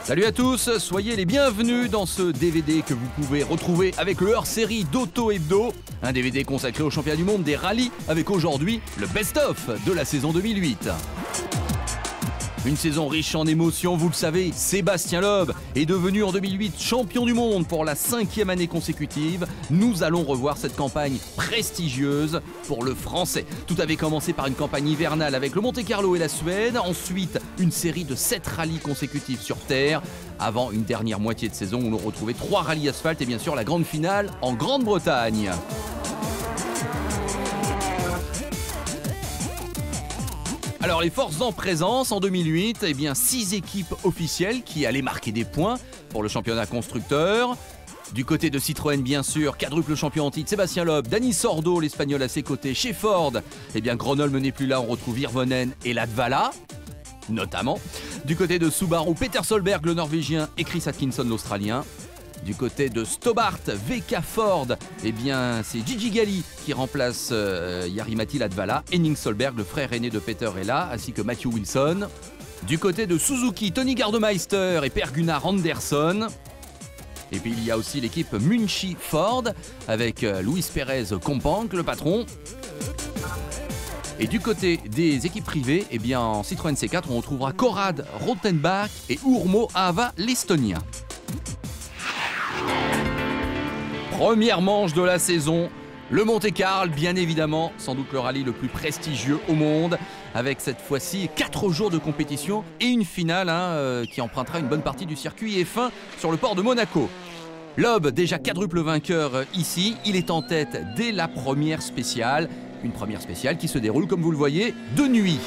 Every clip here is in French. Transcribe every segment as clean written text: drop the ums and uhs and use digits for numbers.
Salut à tous, soyez les bienvenus dans ce DVD que vous pouvez retrouver avec le hors-série d'Auto Hebdo. Un DVD consacré au championnat du monde des rallyes avec aujourd'hui le best-of de la saison 2008. Une saison riche en émotions, vous le savez, Sébastien Loeb est devenu en 2008 champion du monde pour la 5e année consécutive. Nous allons revoir cette campagne prestigieuse pour le Français. Tout avait commencé par une campagne hivernale avec le Monte-Carlo et la Suède, ensuite une série de 7 rallyes consécutifs sur terre, avant une dernière moitié de saison où l'on retrouvait 3 rallyes asphalte et bien sûr la grande finale en Grande-Bretagne. Alors les forces en présence en 2008, 6 équipes officielles qui allaient marquer des points pour le championnat constructeur. Du côté de Citroën bien sûr, quadruple champion en titre, Sébastien Loeb, Dani Sordo, l'Espagnol à ses côtés. Chez Ford, Gronholm n'est plus là, on retrouve Hirvonen et Latvala, notamment. Du côté de Subaru, Peter Solberg, le Norvégien, et Chris Atkinson, l'Australien. Du côté de Stobart, VK Ford, c'est Gigi Galli qui remplace Jari-Matti Latvala. Henning Solberg, le frère aîné de Peter, est là, ainsi que Matthew Wilson. Du côté de Suzuki, Tony Gardemeister et Per Gunnar Andersson. Et puis il y a aussi l'équipe Munchi Ford avec Luis Perez Companc, le patron. Et du côté des équipes privées, en Citroën C4, on retrouvera Korad Rothenbach et Urmo Aava, l'Estonien. Première manche de la saison, le Monte-Carlo, bien évidemment, sans doute le rallye le plus prestigieux au monde, avec cette fois-ci 4 jours de compétition et une finale qui empruntera une bonne partie du circuit F1 sur le port de Monaco. Loeb, déjà quadruple vainqueur ici, il est en tête dès la première spéciale, une première spéciale qui se déroule, comme vous le voyez, de nuit.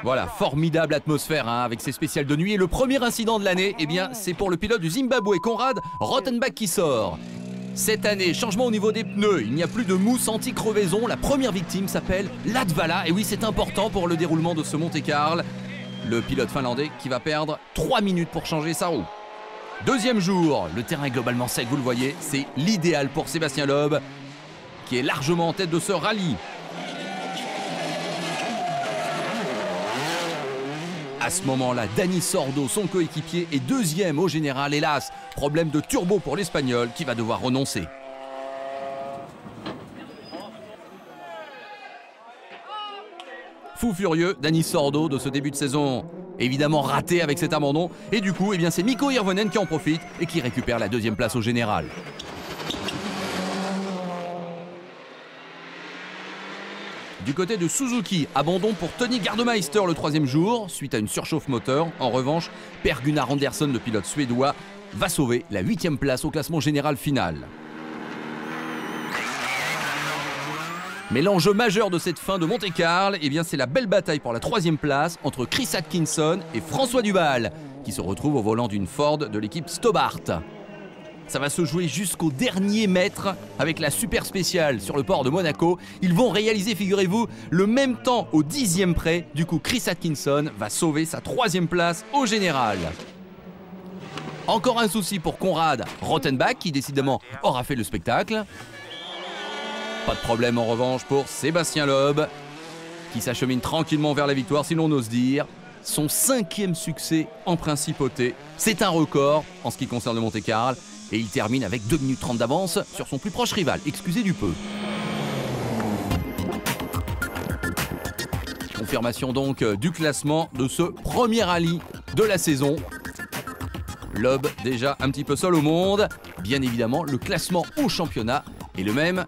Voilà, formidable atmosphère avec ces spéciales de nuit. Et le premier incident de l'année, c'est pour le pilote du Zimbabwe, Konrad Rothenbach, qui sort. Cette année, changement au niveau des pneus. Il n'y a plus de mousse anti-crevaison. La première victime s'appelle Latvala. Et oui, c'est important pour le déroulement de ce Monte-Carlo. Le pilote finlandais qui va perdre 3 minutes pour changer sa roue. Deuxième jour, le terrain est globalement sec, vous le voyez. C'est l'idéal pour Sébastien Loeb, qui est largement en tête de ce rallye. À ce moment-là, Dani Sordo, son coéquipier, est deuxième au général. Hélas, problème de turbo pour l'Espagnol qui va devoir renoncer. Fou furieux, Dani Sordo de ce début de saison, évidemment raté avec cet abandon. Et du coup, c'est Mikko Hirvonen qui en profite et qui récupère la deuxième place au général. Du côté de Suzuki, abandon pour Tony Gardemeister le 3e jour, suite à une surchauffe moteur. En revanche, Per Gunnar Andersson, le pilote suédois, va sauver la 8e place au classement général final. Mais l'enjeu majeur de cette fin de Monte-Carlo, c'est la belle bataille pour la 3e place entre Chris Atkinson et François Duval, qui se retrouvent au volant d'une Ford de l'équipe Stobart. Ça va se jouer jusqu'au dernier mètre avec la super spéciale sur le port de Monaco. Ils vont réaliser, figurez-vous, le même temps au 10e près. Du coup, Chris Atkinson va sauver sa 3e place au général. Encore un souci pour Konrad Rothenbach, qui décidément aura fait le spectacle. Pas de problème en revanche pour Sébastien Loeb, qui s'achemine tranquillement vers la victoire, si l'on ose dire. Son 5e succès en principauté. C'est un record en ce qui concerne le Monte-Carlo. Et il termine avec 2 minutes 30 d'avance sur son plus proche rival, excusez du peu. Confirmation donc du classement de ce premier rallye de la saison. Loeb déjà un petit peu seul au monde. Bien évidemment, le classement au championnat est le même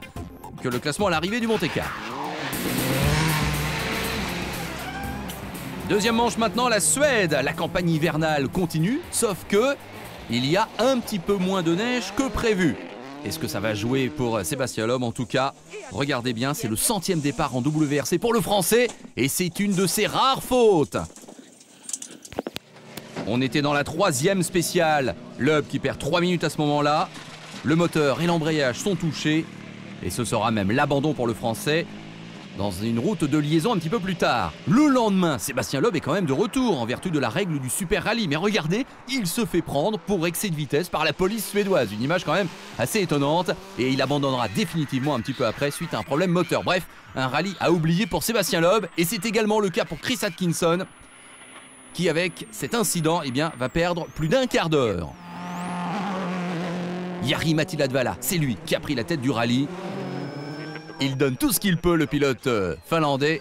que le classement à l'arrivée du Monte-Carlo. Deuxième manche maintenant, la Suède. La campagne hivernale continue, sauf que il y a un petit peu moins de neige que prévu. Est-ce que ça va jouer pour Sébastien Loeb? En tout cas, regardez bien, c'est le 100e départ en WRC pour le Français et c'est une de ses rares fautes. On était dans la 3e spéciale. Loeb qui perd 3 minutes à ce moment-là. Le moteur et l'embrayage sont touchés et ce sera même l'abandon pour le Français. dans une route de liaison un petit peu plus tard. Le lendemain, Sébastien Loeb est quand même de retour en vertu de la règle du Super Rallye. Mais regardez, il se fait prendre pour excès de vitesse par la police suédoise. Une image quand même assez étonnante. Et il abandonnera définitivement un petit peu après suite à un problème moteur. Bref, un rallye à oublier pour Sébastien Loeb. Et c'est également le cas pour Chris Atkinson, qui avec cet incident va perdre plus d'un quart d'heure. Jari-Matti Latvala, c'est lui qui a pris la tête du rallye. Il donne tout ce qu'il peut, le pilote finlandais.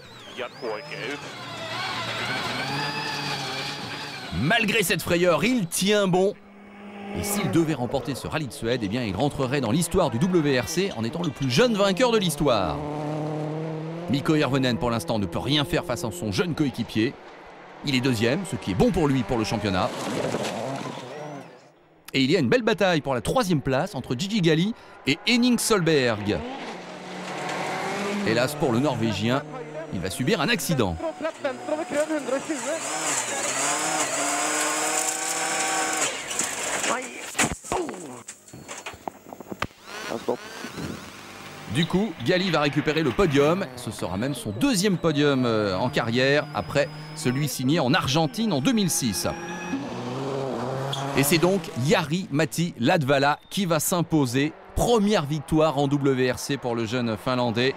Malgré cette frayeur, il tient bon. Et s'il devait remporter ce rallye de Suède, il rentrerait dans l'histoire du WRC en étant le plus jeune vainqueur de l'histoire. Mikko Hirvonen, pour l'instant, ne peut rien faire face à son jeune coéquipier. Il est deuxième, ce qui est bon pour lui pour le championnat. Et il y a une belle bataille pour la troisième place entre Gigi Galli et Henning Solberg. Hélas pour le Norvégien, il va subir un accident. Du coup, Galli va récupérer le podium. Ce sera même son deuxième podium en carrière, après celui signé en Argentine en 2006. Et c'est donc Jari-Matti Latvala qui va s'imposer. Première victoire en WRC pour le jeune Finlandais.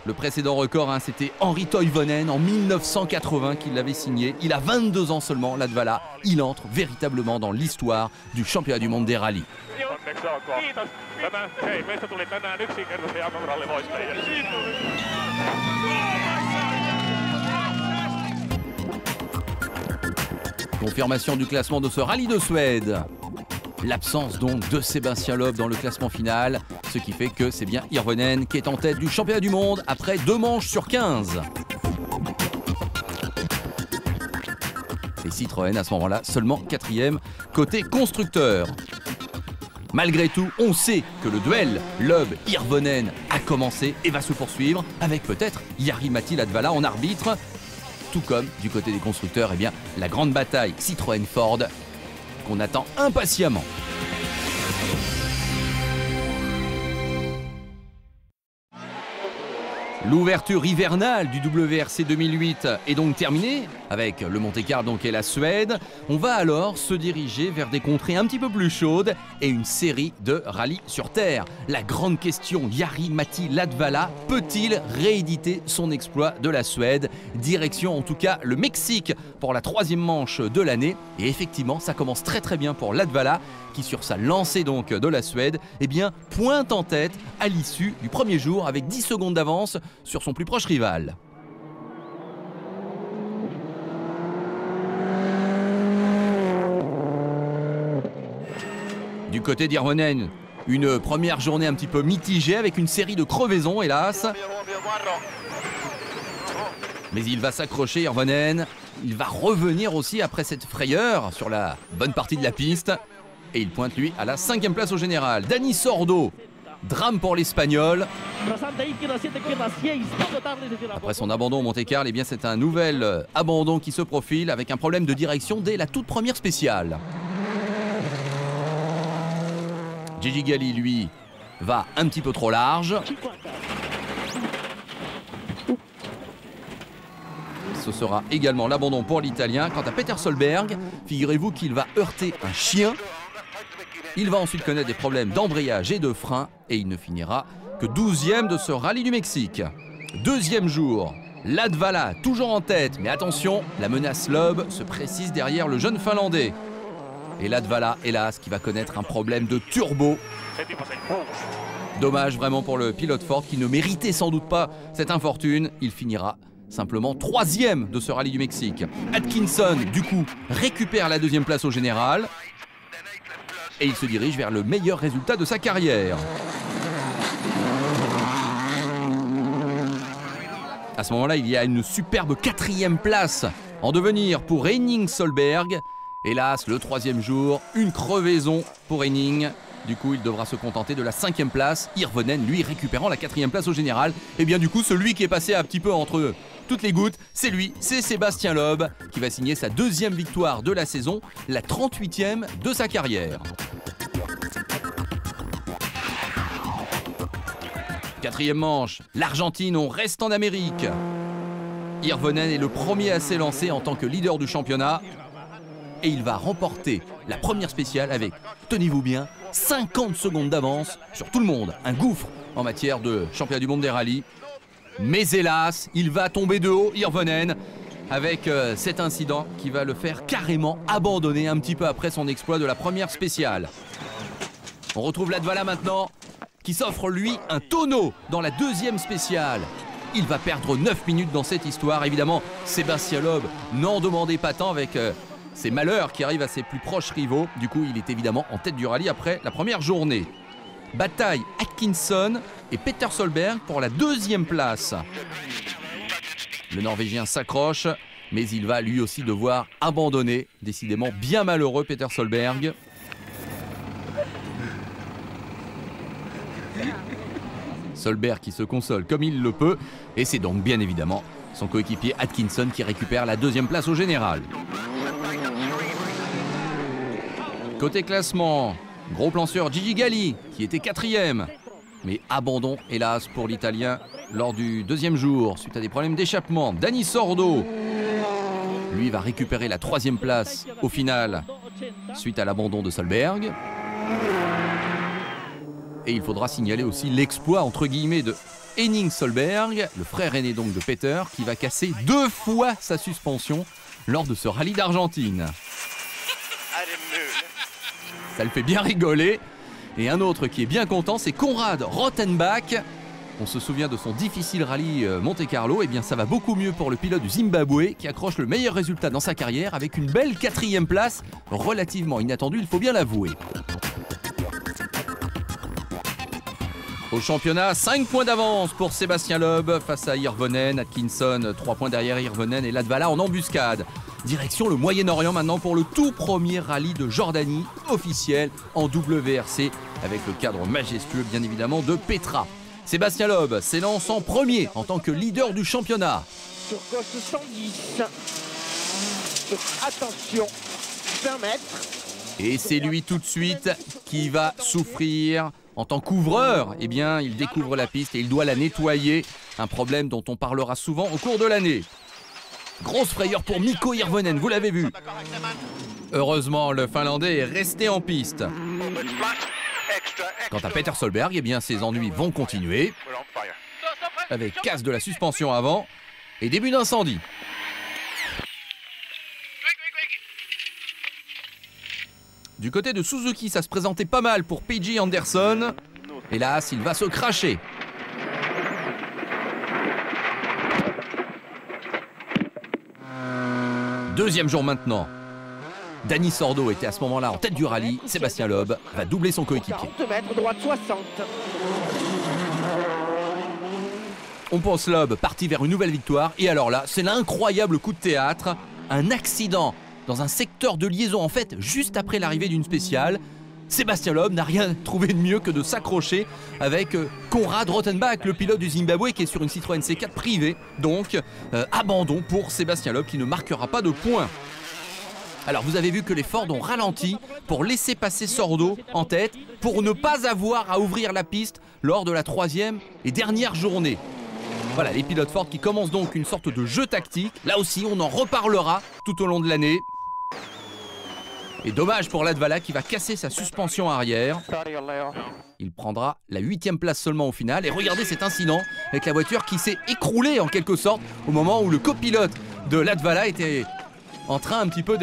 Le précédent record, c'était Henri Toivonen en 1980 qui l'avait signé. Il a 22 ans seulement, Latvala. Il entre véritablement dans l'histoire du championnat du monde des rallyes. Confirmation du classement de ce rallye de Suède. L'absence donc de Sébastien Loeb dans le classement final, ce qui fait que c'est bien Hirvonen qui est en tête du championnat du monde après 2 manches sur 15. Et Citroën à ce moment-là seulement 4e côté constructeur. Malgré tout, on sait que le duel Loeb-Hirvonen a commencé et va se poursuivre avec peut-être Jari-Matti Latvala en arbitre. Tout comme du côté des constructeurs, la grande bataille Citroën-Ford qu'on attend impatiemment. L'ouverture hivernale du WRC 2008 est donc terminée avec le Monte-Carlo et la Suède. On va alors se diriger vers des contrées un petit peu plus chaudes et une série de rallyes sur terre. La grande question, Jari-Matti Latvala peut-il rééditer son exploit de la Suède? Direction en tout cas le Mexique pour la 3e manche de l'année. Et effectivement, ça commence très bien pour Latvala qui sur sa lancée donc de la Suède, pointe en tête à l'issue du premier jour avec 10 secondes d'avance sur son plus proche rival. Du côté d'Hirvonen, une première journée un petit peu mitigée avec une série de crevaisons, hélas. Mais il va s'accrocher, Hirvonen. Il va revenir aussi après cette frayeur sur la bonne partie de la piste. Et il pointe lui à la 5e place au général. Dani Sordo, drame pour l'Espagnol. Après son abandon au Monte-Carlo, c'est un nouvel abandon qui se profile avec un problème de direction dès la toute première spéciale. Gigi Galli, lui, va un petit peu trop large. Ce sera également l'abandon pour l'Italien. Quant à Peter Solberg, figurez-vous qu'il va heurter un chien. Il va ensuite connaître des problèmes d'embrayage et de frein et il ne finira que 12e de ce rallye du Mexique. 2e jour, Latvala toujours en tête, mais attention, la menace Loeb se précise derrière le jeune Finlandais. Et Latvala, hélas, qui va connaître un problème de turbo. Dommage vraiment pour le pilote Ford qui ne méritait sans doute pas cette infortune. Il finira simplement 3e de ce rallye du Mexique. Atkinson, du coup, récupère la 2e place au général. Et il se dirige vers le meilleur résultat de sa carrière. À ce moment-là, il y a une superbe 4e place en devenir pour Henning Solberg. Hélas, le 3e jour, une crevaison pour Henning. Du coup, il devra se contenter de la 5e place. Hirvonen, lui, récupérant la 4e place au général. Et bien du coup, celui qui est passé un petit peu entre toutes les gouttes, c'est lui, c'est Sébastien Loeb, qui va signer sa 2e victoire de la saison, la 38e de sa carrière. Quatrième manche, l'Argentine, on reste en Amérique. Hirvonen est le premier à s'élancer en tant que leader du championnat. Et il va remporter la première spéciale avec, tenez-vous bien, 50 secondes d'avance sur tout le monde. Un gouffre en matière de championnat du monde des rallyes. Mais hélas, il va tomber de haut, Hirvonen, avec cet incident qui va le faire carrément abandonner un petit peu après son exploit de la première spéciale. On retrouve Latvala maintenant, qui s'offre lui un tonneau dans la deuxième spéciale. Il va perdre 9 minutes dans cette histoire. Évidemment, Sébastien Loeb n'en demandait pas tant avec ces malheurs qui arrivent à ses plus proches rivaux. Du coup, il est évidemment en tête du rallye après la première journée. Bataille Atkinson et Peter Solberg pour la deuxième place. Le Norvégien s'accroche, mais il va lui aussi devoir abandonner. Décidément bien malheureux, Peter Solberg. Solberg qui se console comme il le peut. Et c'est donc bien évidemment son coéquipier Atkinson qui récupère la deuxième place au général. Côté classement, gros plan sur Gigi Galli qui était quatrième. Mais abandon hélas pour l'Italien lors du deuxième jour suite à des problèmes d'échappement. Dani Sordo, lui, va récupérer la troisième place au final suite à l'abandon de Solberg. Et il faudra signaler aussi l'exploit entre guillemets de Henning Solberg, le frère aîné donc de Peter, qui va casser 2 fois sa suspension lors de ce rallye d'Argentine. Ça le fait bien rigoler. Et un autre qui est bien content, c'est Konrad Rothenbach. On se souvient de son difficile rallye Monte-Carlo. Et bien ça va beaucoup mieux pour le pilote du Zimbabwe qui accroche le meilleur résultat dans sa carrière avec une belle 4e place, relativement inattendue, il faut bien l'avouer. Au championnat, 5 points d'avance pour Sébastien Loeb face à Hirvonen. Atkinson, 3 points derrière Hirvonen et Latvala en embuscade. Direction le Moyen-Orient maintenant pour le tout premier rallye de Jordanie officiel en WRC avec le cadre majestueux bien évidemment de Petra. Sébastien Loeb s'élance en premier en tant que leader du championnat. Sur gauche 110. Attention, 20 mètres. Et c'est lui tout de suite qui va souffrir. En tant qu'ouvreur, eh bien, il découvre la piste et il doit la nettoyer. Un problème dont on parlera souvent au cours de l'année. Grosse frayeur pour Mikko Hirvonen, vous l'avez vu. Heureusement, le Finlandais est resté en piste. Quant à Peter Solberg, eh bien, ses ennuis vont continuer. Avec casse de la suspension avant et début d'incendie. Du côté de Suzuki, ça se présentait pas mal pour PJ Anderson. Hélas, il va se cracher. Deuxième jour maintenant. Dani Sordo était à ce moment-là en tête du rallye. Sébastien Loeb va doubler son coéquipier. 40 mètres, droite 60. On pense Loeb parti vers une nouvelle victoire. Et alors là, c'est l'incroyable coup de théâtre. Un accident dans un secteur de liaison, en fait, juste après l'arrivée d'une spéciale. Sébastien Loeb n'a rien trouvé de mieux que de s'accrocher avec Konrad Rothenbach, le pilote du Zimbabwe qui est sur une Citroën C4 privée. Donc, abandon pour Sébastien Loeb qui ne marquera pas de points. Alors, vous avez vu que les Ford ont ralenti pour laisser passer Sordo en tête pour ne pas avoir à ouvrir la piste lors de la 3e et dernière journée. Voilà, les pilotes Ford qui commencent donc une sorte de jeu tactique. Là aussi, on en reparlera tout au long de l'année. Et dommage pour Latvala qui va casser sa suspension arrière. Il prendra la 8e place seulement au final. Et regardez cet incident avec la voiture qui s'est écroulée en quelque sorte au moment où le copilote de Latvala était en train un petit peu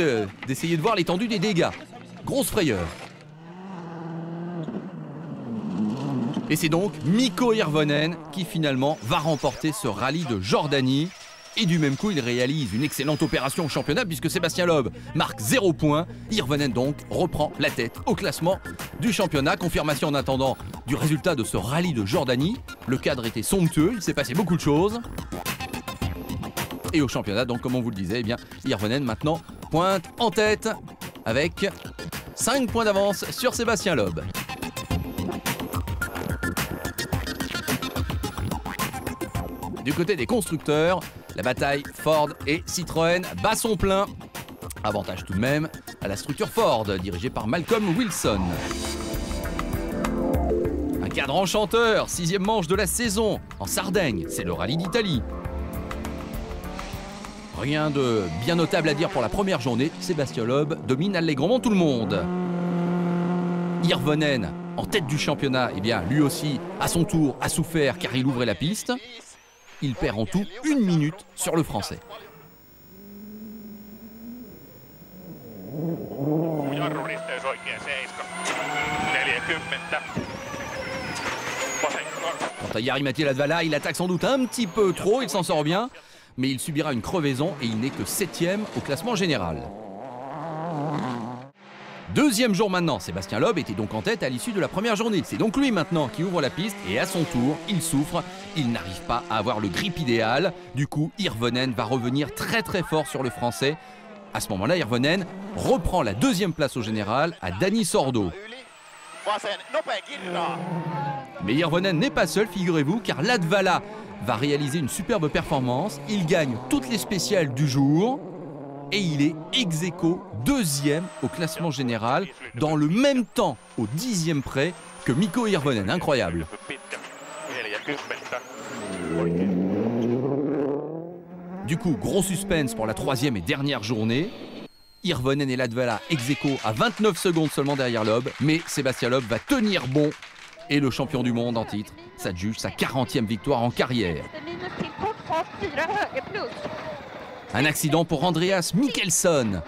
d'essayer de voir l'étendue des dégâts. Grosse frayeur. Et c'est donc Mikko Hirvonen qui finalement va remporter ce rallye de Jordanie. Et du même coup, il réalise une excellente opération au championnat puisque Sébastien Loeb marque 0 points. Hirvonen donc reprend la tête au classement du championnat. Confirmation en attendant du résultat de ce rallye de Jordanie. Le cadre était somptueux, il s'est passé beaucoup de choses. Et au championnat, donc comme on vous le disait, eh bien, Hirvonen maintenant pointe en tête avec 5 points d'avance sur Sébastien Loeb. Du côté des constructeurs, la bataille Ford et Citroën bat son plein. Avantage tout de même à la structure Ford, dirigée par Malcolm Wilson. Un Cadran chanteur, 6e manche de la saison. En Sardaigne, c'est le rallye d'Italie. Rien de bien notable à dire pour la première journée. Sébastien Loeb domine allègrement tout le monde. Hirvonen, en tête du championnat, eh bien, lui aussi, à son tour, a souffert car il ouvrait la piste. Il perd en tout 1 minute sur le français. Quant à Jari-Matti Latvala, il attaque sans doute un petit peu trop, il s'en sort bien, mais il subira une crevaison et il n'est que 7e au classement général. Deuxième jour maintenant, Sébastien Loeb était donc en tête à l'issue de la première journée. C'est donc lui maintenant qui ouvre la piste et à son tour, il souffre. Il n'arrive pas à avoir le grip idéal. Du coup, Hirvonen va revenir très fort sur le français. À ce moment-là, Hirvonen reprend la 2e place au général à Dani Sordo. Mais Hirvonen n'est pas seul, figurez-vous, car Latvala va réaliser une superbe performance. Il gagne toutes les spéciales du jour. Et il est ex-aequo 2e au classement général, dans le même temps, au 10e près, que Mikko Hirvonen. Incroyable. Du coup, gros suspense pour la 3e et dernière journée. Hirvonen et Latvala ex-aequo à 29 secondes seulement derrière Loeb, mais Sébastien Loeb va tenir bon. Et le champion du monde en titre s'adjuge sa 40e victoire en carrière. Un accident pour Andreas Mikkelsen.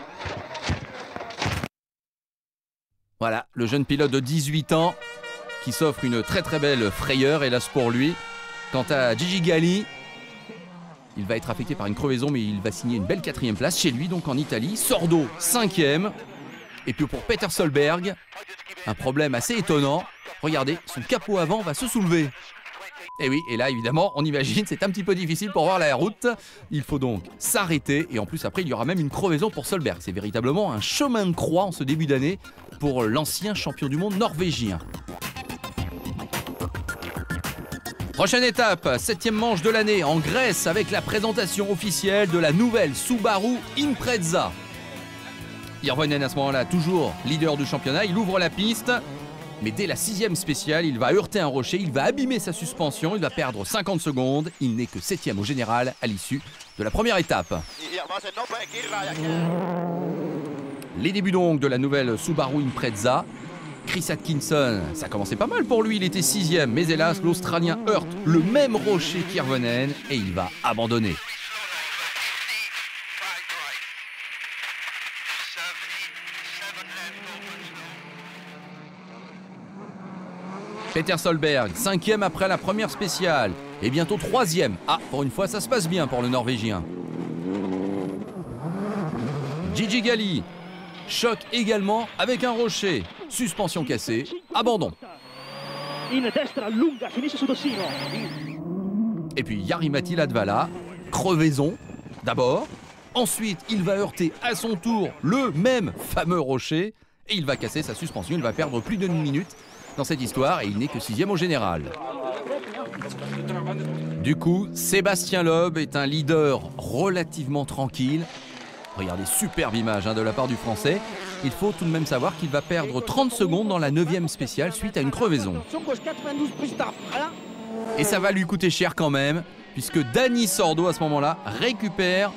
Voilà, le jeune pilote de 18 ans qui s'offre une très belle frayeur, hélas pour lui. Quant à Gigi Galli, il va être affecté par une crevaison, mais il va signer une belle 4e place chez lui, donc en Italie. Sordo, 5e. Et puis pour Peter Solberg, un problème assez étonnant. Regardez, son capot avant va se soulever. Et oui, et là évidemment, on imagine, c'est un petit peu difficile pour voir la route. Il faut donc s'arrêter et en plus après, il y aura même une crevaison pour Solberg. C'est véritablement un chemin de croix en ce début d'année pour l'ancien champion du monde norvégien. Prochaine étape, 7e manche de l'année en Grèce avec la présentation officielle de la nouvelle Subaru Impreza. Hirvonen à ce moment-là, toujours leader du championnat, il ouvre la piste. Mais dès la 6e spéciale, il va heurter un rocher, il va abîmer sa suspension, il va perdre 50 secondes. Il n'est que 7e au général à l'issue de la première étape. Les débuts donc de la nouvelle Subaru Impreza. Chris Atkinson, ça commençait pas mal pour lui, il était 6e, mais hélas, l'Australien heurte le même rocher qu'Hirvonen et il va abandonner. Peter Solberg, 5e après la première spéciale et bientôt 3e. Ah, pour une fois, ça se passe bien pour le Norvégien. Gigi Galli, choc également avec un rocher. Suspension cassée, abandon. Et puis Jari-Matti Latvala, crevaison d'abord. Ensuite, il va heurter à son tour le même fameux rocher et il va casser sa suspension. Il va perdre plus d'1 minute dans cette histoire et il n'est que 6e au général. Du coup, Sébastien Loeb est un leader relativement tranquille. Regardez, superbe image de la part du Français. Il faut tout de même savoir qu'il va perdre 30 secondes dans la 9e spéciale suite à une crevaison. Et ça va lui coûter cher quand même, puisque Dani Sordo à ce moment-là récupère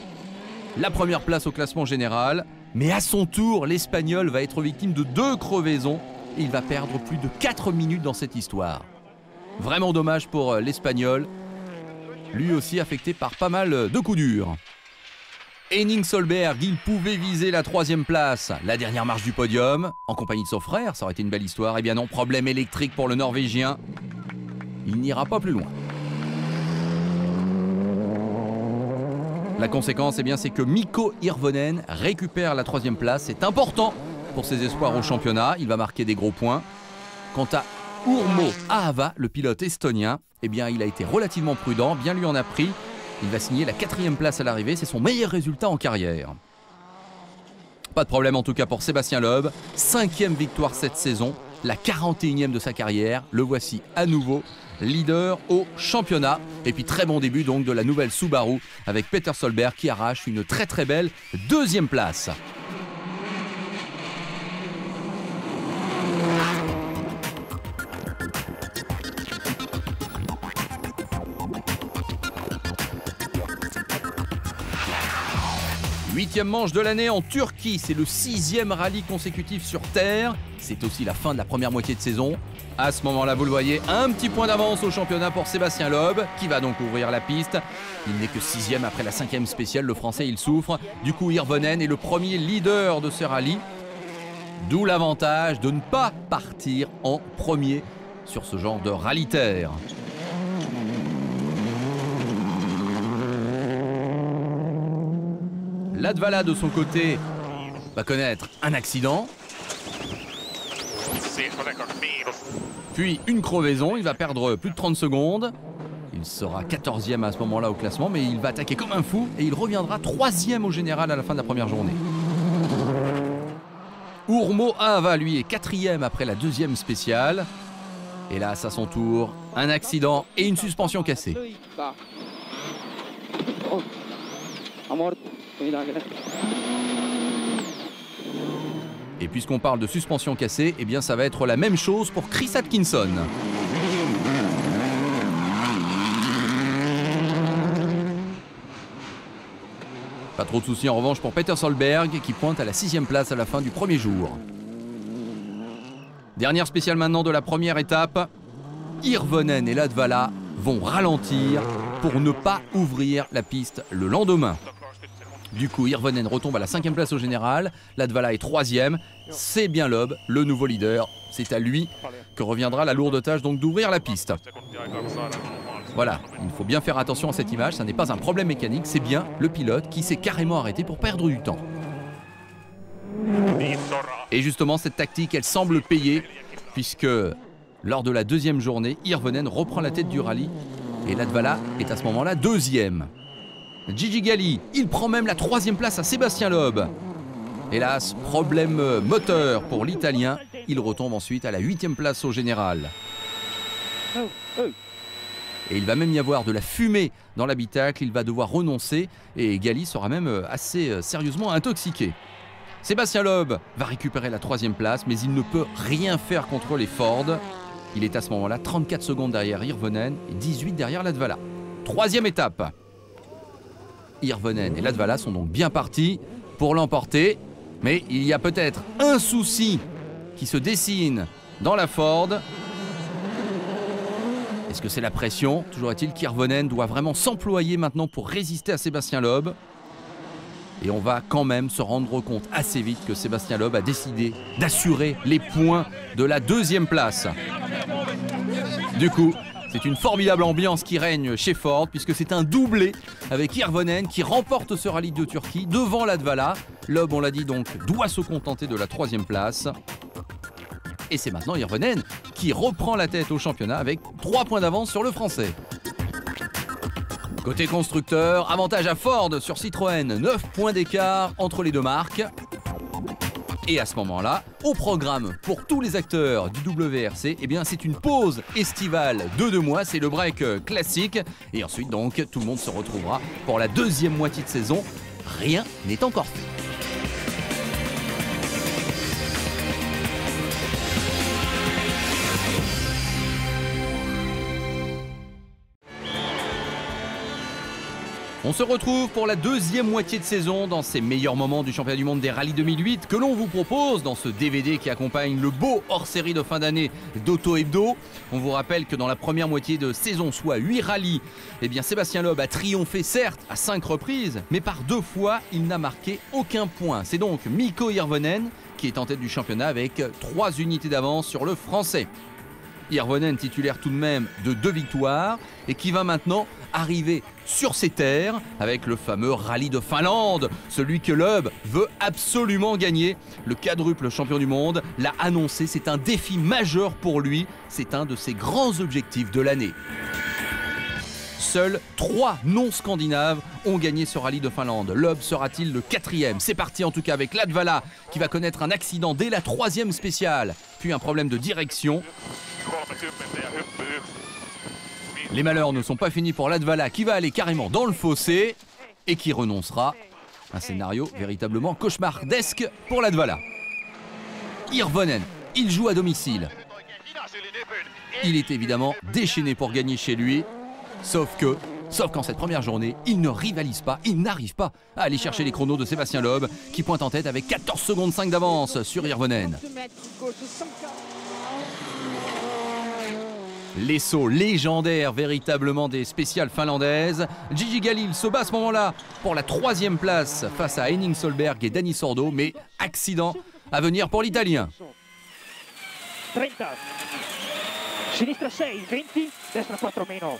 la première place au classement général. Mais à son tour, l'Espagnol va être victime de 2 crevaisons. Et il va perdre plus de 4 minutes dans cette histoire. Vraiment dommage pour l'Espagnol. Lui aussi affecté par pas mal de coups durs. Henning Solberg, il pouvait viser la 3e place, la dernière marche du podium, en compagnie de son frère, ça aurait été une belle histoire. Eh bien non, problème électrique pour le Norvégien. Il n'ira pas plus loin. La conséquence, eh bien, c'est que Mikko Hirvonen récupère la 3e place. C'est important pour ses espoirs au championnat. Il va marquer des gros points. Quant à Urmo Ahava, le pilote estonien, eh bien, il a été relativement prudent, bien lui en a pris. Il va signer la 4e place à l'arrivée, c'est son meilleur résultat en carrière. Pas de problème en tout cas pour Sébastien Loeb. 5e victoire cette saison, la 41e de sa carrière. Le voici à nouveau leader au championnat. Et puis très bon début donc de la nouvelle Subaru avec Peter Solberg qui arrache une très belle 2e place. 8e manche de l'année en Turquie, c'est le 6e rallye consécutif sur terre. C'est aussi la fin de la première moitié de saison. À ce moment-là, vous le voyez, un petit point d'avance au championnat pour Sébastien Loeb, qui va donc ouvrir la piste. Il n'est que 6e après la 5e spéciale, le français il souffre. Du coup, Hirvonen est le premier leader de ce rallye. D'où l'avantage de ne pas partir en premier sur ce genre de rallye terre. Latvala de son côté va connaître un accident, puis une crevaison, il va perdre plus de 30 secondes. Il sera 14e à ce moment-là au classement, mais il va attaquer comme un fou et il reviendra 3e au général à la fin de la première journée. Urmo Aava, lui, est 4e après la 2e spéciale. Hélas, à son tour, un accident et une suspension cassée. Et puisqu'on parle de suspension cassée, eh bien ça va être la même chose pour Chris Atkinson. Pas trop de soucis en revanche pour Peter Solberg qui pointe à la 6e place à la fin du premier jour. Dernière spéciale maintenant de la première étape. Hirvonen et Latvala vont ralentir pour ne pas ouvrir la piste le lendemain. Du coup, Hirvonen retombe à la 5e place au général. Latvala est 3e. C'est bien Loeb, le nouveau leader. C'est à lui que reviendra la lourde tâche donc d'ouvrir la piste. Voilà, il faut bien faire attention à cette image. Ça n'est pas un problème mécanique, c'est bien le pilote qui s'est carrément arrêté pour perdre du temps. Et justement, cette tactique, elle semble payer, puisque lors de la 2e journée, Hirvonen reprend la tête du rallye et Latvala est à ce moment-là 2e. Gigi Galli, il prend même la 3e place à Sébastien Loeb. Hélas, problème moteur pour l'Italien. Il retombe ensuite à la 8e place au général. Et il va même y avoir de la fumée dans l'habitacle. Il va devoir renoncer et Galli sera même assez sérieusement intoxiqué. Sébastien Loeb va récupérer la 3e place, mais il ne peut rien faire contre les Ford. Il est à ce moment-là 34 secondes derrière Hirvonen et 18 derrière Latvala. 3e étape. Hirvonen et Latvala sont donc bien partis pour l'emporter. Mais il y a peut-être un souci qui se dessine dans la Ford. Est-ce que c'est la pression? Toujours est-il qu'Hirvonen doit vraiment s'employer maintenant pour résister à Sébastien Loeb. Et on va quand même se rendre compte assez vite que Sébastien Loeb a décidé d'assurer les points de la 2e place. Du coup, c'est une formidable ambiance qui règne chez Ford puisque c'est un doublé avec Hirvonen qui remporte ce rallye de Turquie devant Latvala. Loeb, on l'a dit donc, doit se contenter de la 3e place. Et c'est maintenant Hirvonen qui reprend la tête au championnat avec 3 points d'avance sur le français. Côté constructeur, avantage à Ford sur Citroën, 9 points d'écart entre les deux marques. Et à ce moment-là, au programme pour tous les acteurs du WRC, eh bien c'est une pause estivale de 2 mois, c'est le break classique. Et ensuite donc, tout le monde se retrouvera pour la 2e moitié de saison. Rien n'est encore fait. On se retrouve pour la 2e moitié de saison dans ces meilleurs moments du championnat du monde des rallyes 2008 que l'on vous propose dans ce DVD qui accompagne le beau hors-série de fin d'année d'Auto Hebdo. On vous rappelle que dans la première moitié de saison, soit 8 rallyes, eh bien Sébastien Loeb a triomphé certes à 5 reprises, mais par 2 fois, il n'a marqué aucun point. C'est donc Mikko Hirvonen qui est en tête du championnat avec 3 unités d'avance sur le français. Hirvonen titulaire tout de même de 2 victoires et qui va maintenant arriver sur ses terres avec le fameux rallye de Finlande, celui que Loeb veut absolument gagner. Le quadruple champion du monde l'a annoncé, c'est un défi majeur pour lui, c'est un de ses grands objectifs de l'année. Seuls 3 non-scandinaves ont gagné ce rallye de Finlande. Loeb sera-t-il le 4e? C'est parti en tout cas avec Latvala qui va connaître un accident dès la 3e spéciale, puis un problème de direction. Les malheurs ne sont pas finis pour Latvala qui va aller carrément dans le fossé et qui renoncera. Un scénario véritablement cauchemardesque pour Latvala. Hirvonen, il joue à domicile. Il est évidemment déchaîné pour gagner chez lui. Sauf que Sauf qu'en cette première journée, il ne rivalise pas, il n'arrive pas à aller chercher les chronos de Sébastien Loeb, qui pointe en tête avec 14 secondes 5 d'avance sur Hirvonen. Les sauts légendaires véritablement des spéciales finlandaises. Gigi Gali se bat à ce moment-là pour la 3e place face à Henning Solberg et Dani Sordo, mais accident à venir pour l'Italien. 30. Sinistra 6, 20, destra 4 meno.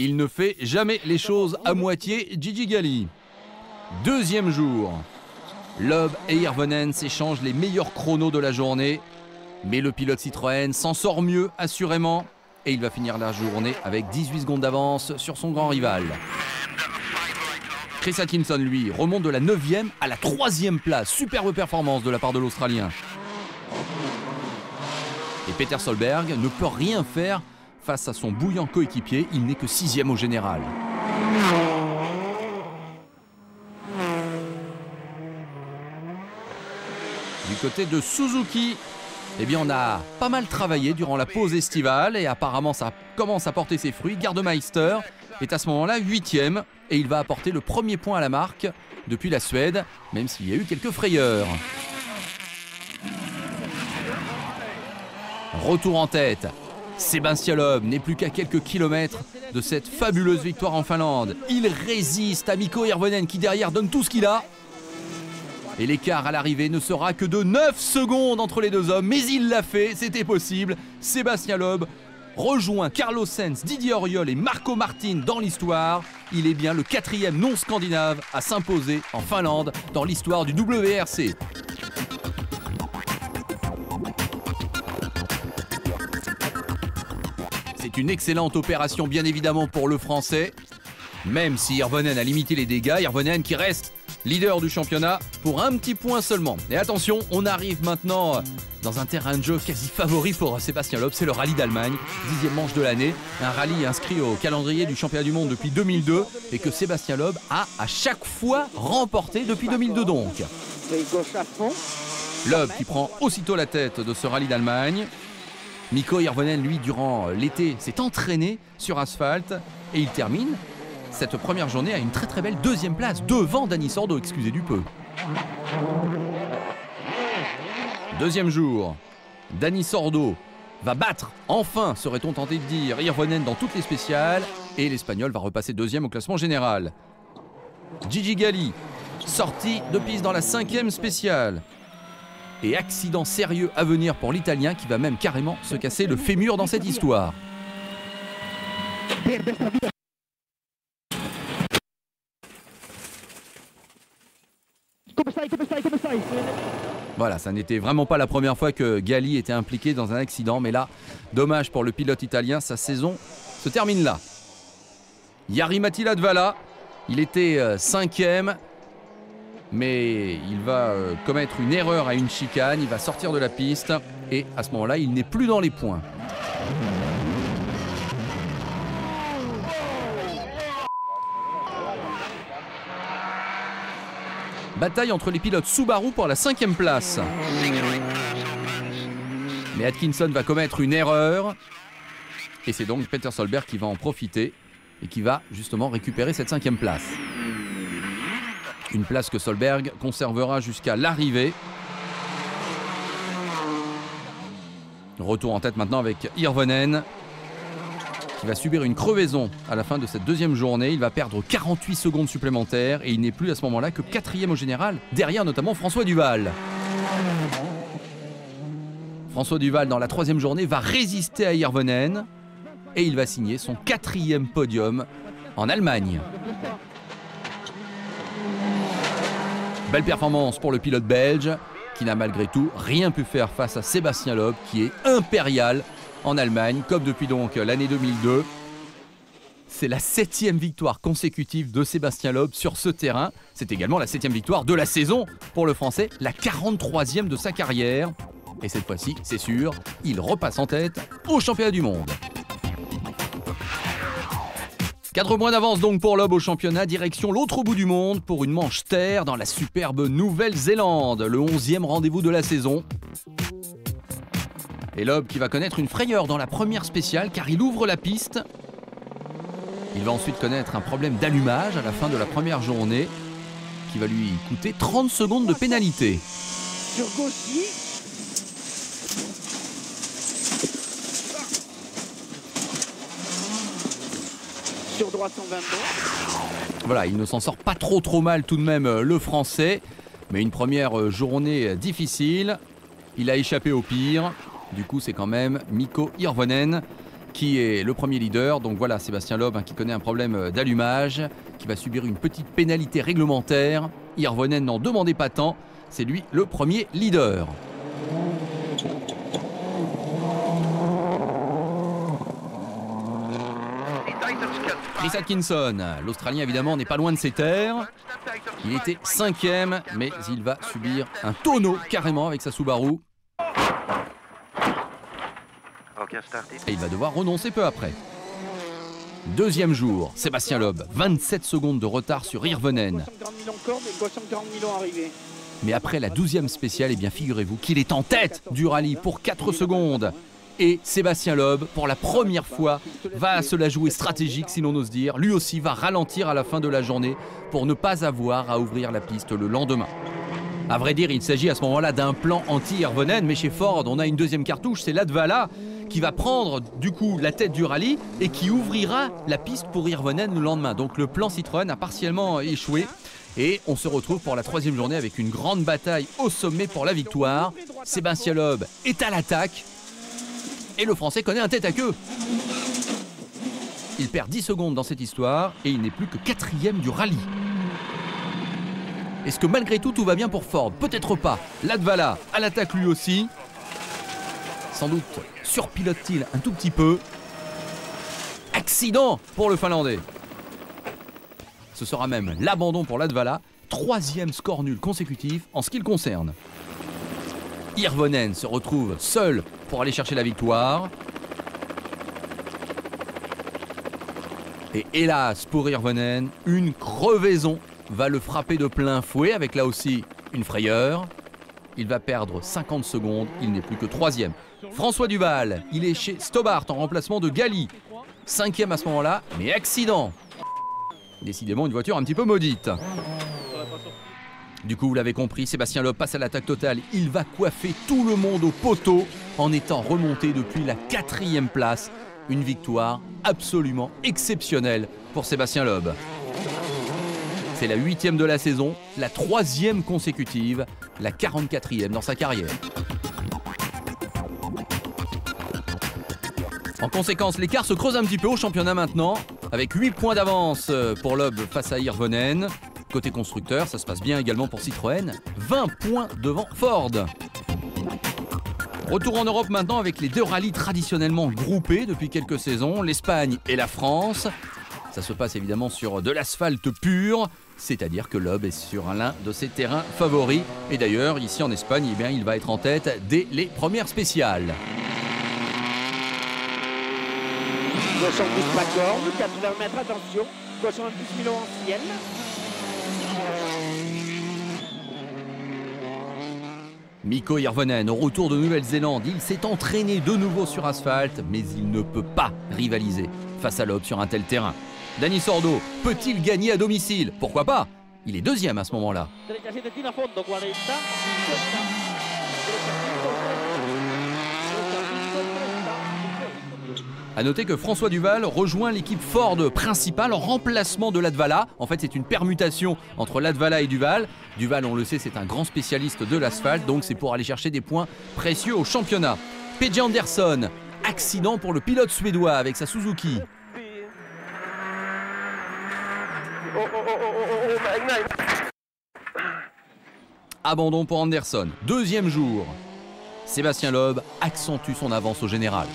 Il ne fait jamais les choses à moitié, Gigi Gali. Deuxième jour. Loeb et Hirvonen s'échangent les meilleurs chronos de la journée. Mais le pilote Citroën s'en sort mieux, assurément. Et il va finir la journée avec 18 secondes d'avance sur son grand rival. Chris Atkinson, lui, remonte de la 9e à la 3e place. Superbe performance de la part de l'Australien. Et Peter Solberg ne peut rien faire face à son bouillant coéquipier. Il n'est que 6e au général. Du côté de Suzuki, eh bien on a pas mal travaillé durant la pause estivale et apparemment ça commence à porter ses fruits. Gardemeister est à ce moment-là 8e et il va apporter le premier point à la marque depuis la Suède, même s'il y a eu quelques frayeurs. Retour en tête. Sébastien Loeb n'est plus qu'à quelques kilomètres de cette fabuleuse victoire en Finlande. Il résiste à Mikko Hirvonen qui derrière donne tout ce qu'il a. Et l'écart à l'arrivée ne sera que de 9 secondes entre les deux hommes. Mais il l'a fait, c'était possible. Sébastien Loeb rejoint Carlos Sainz, Didier Auriol et Marco Martin dans l'histoire. Il est bien le 4e non-scandinave à s'imposer en Finlande dans l'histoire du WRC. C'est une excellente opération bien évidemment pour le Français. Même si Hirvonen a limité les dégâts, Hirvonen qui reste leader du championnat pour un petit point seulement. Et attention, on arrive maintenant dans un terrain de jeu quasi favori pour Sébastien Loeb, c'est le rallye d'Allemagne, 10e manche de l'année, un rallye inscrit au calendrier du championnat du monde depuis 2002 et que Sébastien Loeb a à chaque fois remporté depuis 2002 donc. Loeb qui prend aussitôt la tête de ce rallye d'Allemagne. Mikko Hirvonen, lui, durant l'été, s'est entraîné sur asphalte et il termine cette première journée à une très très belle 2e place devant Dani Sordo, excusez du peu. Deuxième jour, Dani Sordo va battre, enfin serait-on tenté de dire, Hirvonen dans toutes les spéciales et l'Espagnol va repasser 2e au classement général. Gigi Gali, sorti de piste dans la 5e spéciale. Et accident sérieux à venir pour l'Italien qui va même carrément se casser le fémur dans cette histoire. Voilà, ça n'était vraiment pas la première fois que Gali était impliqué dans un accident, mais là, dommage pour le pilote italien, sa saison se termine là. Jari-Matti Latvala, il était 5e, mais il va commettre une erreur à une chicane, il va sortir de la piste, et à ce moment-là, il n'est plus dans les points. Bataille entre les pilotes Subaru pour la 5e place. Mais Atkinson va commettre une erreur. Et c'est donc Peter Solberg qui va en profiter et qui va justement récupérer cette 5e place. Une place que Solberg conservera jusqu'à l'arrivée. Retour en tête maintenant avec Hirvonen, qui va subir une crevaison à la fin de cette 2e journée. Il va perdre 48 secondes supplémentaires et il n'est plus à ce moment-là que 4e au général, derrière notamment François Duval. François Duval, dans la 3e journée, va résister à Hirvonen et il va signer son 4e podium en Allemagne. Belle performance pour le pilote belge qui n'a malgré tout rien pu faire face à Sébastien Loeb qui est impérial en Allemagne, comme depuis donc l'année 2002. C'est la 7e victoire consécutive de Sébastien Loeb sur ce terrain. C'est également la 7e victoire de la saison pour le Français, la 43e de sa carrière. Et cette fois-ci, c'est sûr, il repasse en tête au championnat du monde. 4 points d'avance donc pour Loeb au championnat, direction l'autre bout du monde pour une manche terre dans la superbe Nouvelle-Zélande, le 11e rendez-vous de la saison. Et Loeb qui va connaître une frayeur dans la première spéciale car il ouvre la piste. Il va ensuite connaître un problème d'allumage à la fin de la première journée qui va lui coûter 30 secondes de pénalité. Sur Gauzy. Sur droite 122. Voilà, il ne s'en sort pas trop mal tout de même le Français. Mais une première journée difficile. Il a échappé au pire. Du coup, c'est quand même Mikko Hirvonen qui est le premier leader. Donc voilà, Sébastien Loeb qui connaît un problème d'allumage, qui va subir une petite pénalité réglementaire. Hirvonen n'en demandait pas tant. C'est lui le premier leader. Chris Atkinson, l'Australien évidemment n'est pas loin de ses terres. Il était 5e, mais il va subir un tonneau carrément avec sa Subaru. Et il va devoir renoncer peu après. Deuxième jour, Sébastien Loeb, 27 secondes de retard sur Hirvonen. Mais après la 12e spéciale, eh bien figurez-vous qu'il est en tête du rallye pour 4 secondes. Et Sébastien Loeb, pour la première fois, va se la jouer stratégique, si l'on ose dire. Lui aussi va ralentir à la fin de la journée pour ne pas avoir à ouvrir la piste le lendemain. À vrai dire, il s'agit à ce moment-là d'un plan anti-Hirvonen, mais chez Ford, on a une deuxième cartouche, c'est Latvala qui va prendre du coup la tête du rallye et qui ouvrira la piste pour Hirvonen le lendemain. Donc le plan Citroën a partiellement échoué et on se retrouve pour la troisième journée avec une grande bataille au sommet pour la victoire. Sébastien Loeb est à l'attaque et le Français connaît un tête-à-queue. Il perd 10 secondes dans cette histoire et il n'est plus que 4e du rallye. Est-ce que malgré tout va bien pour Ford? Peut-être pas. Latvala à l'attaque lui aussi. Sans doute surpilote-t-il un tout petit peu. Accident pour le Finlandais. Ce sera même l'abandon pour Latvala. 3e score nul consécutif en ce qui le concerne. Hirvonen se retrouve seul pour aller chercher la victoire. Et hélas pour Hirvonen, une crevaison va le frapper de plein fouet avec là aussi une frayeur. Il va perdre 50 secondes, il n'est plus que 3e. François Duval, il est chez Stobart en remplacement de Gali. 5e à ce moment-là, mais accident. Décidément une voiture un petit peu maudite. Du coup, vous l'avez compris, Sébastien Loeb passe à l'attaque totale. Il va coiffer tout le monde au poteau en étant remonté depuis la 4e place. Une victoire absolument exceptionnelle pour Sébastien Loeb. C'est la 8e de la saison, la 3e consécutive, la 44e dans sa carrière. En conséquence, l'écart se creuse un petit peu au championnat maintenant, avec 8 points d'avance pour Loeb face à Hirvonen. Côté constructeur, ça se passe bien également pour Citroën, 20 points devant Ford. Retour en Europe maintenant avec les deux rallyes traditionnellement groupés depuis quelques saisons, l'Espagne et la France. Ça se passe évidemment sur de l'asphalte pur, c'est-à-dire que Loeb est sur l'un de ses terrains favoris. Et d'ailleurs, ici en Espagne, eh bien, il va être en tête dès les premières spéciales. 70 Macorde, 80 mètres, attention, 70 000 anciennes. Mikko Hirvonen, au retour de Nouvelle-Zélande, il s'est entraîné de nouveau sur asphalte, mais il ne peut pas rivaliser face à Loeb sur un tel terrain. Dani Sordo peut-il gagner à domicile? Pourquoi pas? Il est 2e à ce moment-là. A noter que François Duval rejoint l'équipe Ford principale en remplacement de Latvala. En fait, c'est une permutation entre Latvala et Duval. Duval, on le sait, c'est un grand spécialiste de l'asphalte, donc c'est pour aller chercher des points précieux au championnat. PJ Anderson, accident pour le pilote suédois avec sa Suzuki. Abandon pour Anderson, 2e jour. Sébastien Loeb accentue son avance au général.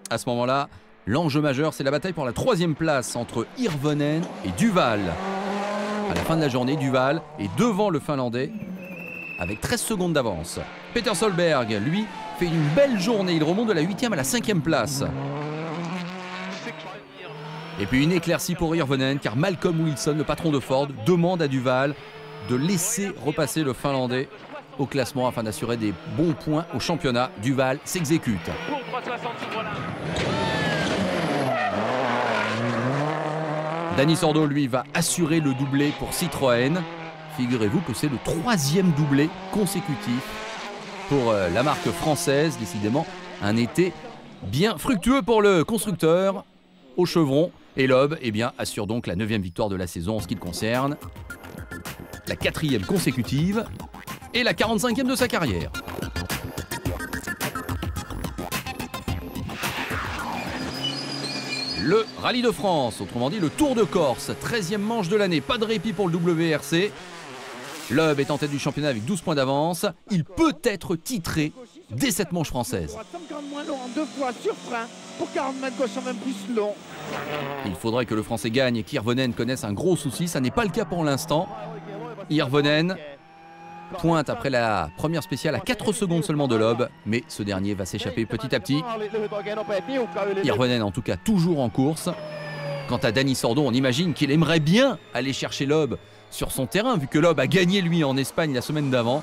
À ce moment-là, l'enjeu majeur, c'est la bataille pour la 3e place entre Hirvonen et Duval. À la fin de la journée, Duval est devant le Finlandais avec 13 secondes d'avance. Peter Solberg, lui, fait une belle journée. Il remonte de la 8e à la 5e place. Et puis une éclaircie pour Hirvonen, car Malcolm Wilson, le patron de Ford, demande à Duval de laisser repasser le Finlandais au classement afin d'assurer des bons points au championnat. Duval s'exécute. Dani Sordo, lui, va assurer le doublé pour Citroën. Figurez-vous que c'est le 3e doublé consécutif pour la marque française. Décidément, un été bien fructueux pour le constructeur au chevron. Et Loeb assure donc la 9e victoire de la saison en ce qui le concerne. La 4e consécutive et la 45e de sa carrière. Le Rallye de France, autrement dit le Tour de Corse, 13e manche de l'année, pas de répit pour le WRC. Loeb est en tête du championnat avec 12 points d'avance. Il peut être titré dès cette manche française. Il faudrait que le Français gagne et qu'Irvonen connaisse un gros souci. Ça n'est pas le cas pour l'instant. Irvonen pointe après la première spéciale à 4 secondes seulement de Loeb, mais ce dernier va s'échapper petit à petit. Irvonen en tout cas toujours en course. Quant à Dani Sordo, on imagine qu'il aimerait bien aller chercher Loeb sur son terrain, vu que Loeb a gagné lui en Espagne la semaine d'avant.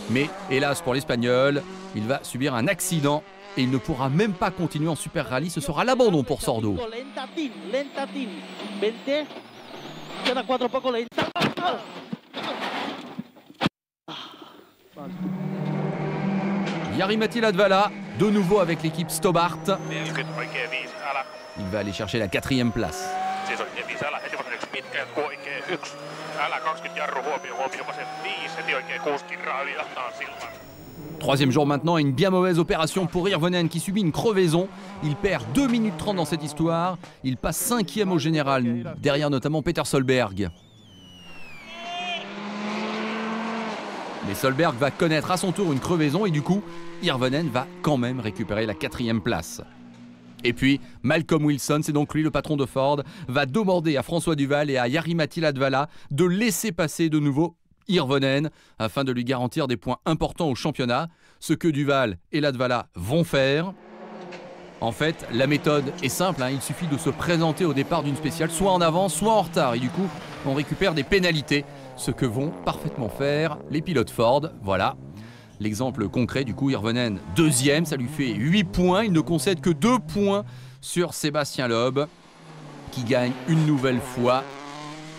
Mais hélas pour l'Espagnol, il va subir un accident et il ne pourra même pas continuer en Super Rallye. Ce sera l'abandon pour Sordo. Jari-Matti Latvala, de nouveau avec l'équipe Stobart. Il va aller chercher la 4e place. Troisième jour maintenant, une bien mauvaise opération pour Irvonen qui subit une crevaison. Il perd 2 minutes 30 dans cette histoire. Il passe 5e au général, derrière notamment Peter Solberg. Mais Solberg va connaître à son tour une crevaison et du coup, Irvonen va quand même récupérer la 4e place. Et puis, Malcolm Wilson, c'est donc lui le patron de Ford, va demander à François Duval et à Jari-Matti Latvala de laisser passer de nouveau Irvonen afin de lui garantir des points importants au championnat, ce que Duval et Latvala vont faire. En fait, la méthode est simple, il suffit de se présenter au départ d'une spéciale, soit en avance, soit en retard. Et du coup, on récupère des pénalités, ce que vont parfaitement faire les pilotes Ford. Voilà, l'exemple concret, du coup, Irvonen 2e, ça lui fait 8 points. Il ne concède que 2 points sur Sébastien Loeb, qui gagne une nouvelle fois